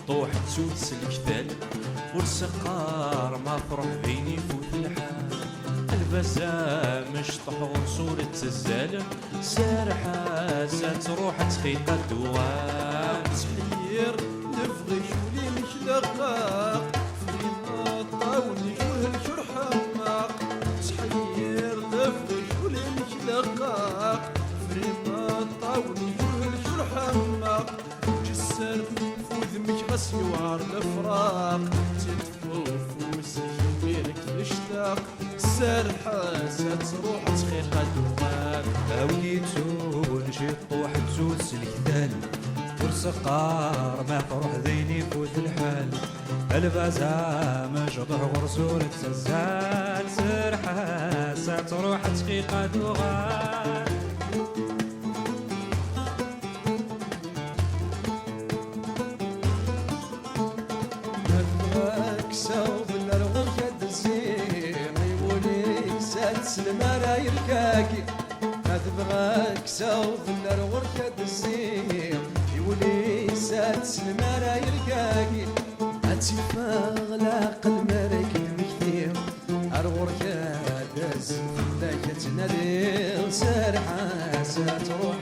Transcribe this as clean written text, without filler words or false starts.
طوح تسوس الكتال والسقار ما فرح بيني يفوت الحال البزا مش طحور صورة الزال سارحة تروح تخيط الدوام تحير نفغي شولي نشلقاق في الطاوني شوه الشرحماق تحير نفغي شولي نشلقاق في الطاوني شوه الشرحماق جسر فوذمك غسيوار الفراق تتفوفوس بينك الاشتاق سارحة تروح تخيق الدوام هاويتو نجي طوح تسوس الكدال والسقار ما تروح ذيني فوت الحال البازا مجضح غرسولة سزال سرحة تروح تخيق دوغال سلمانا يركاكي ما تبغاك سوف الوركة الزين يولي سات سلمانا يركاكي أتفاغ المرك بكثير الوركة دز لك تنادي سارحة ساتروح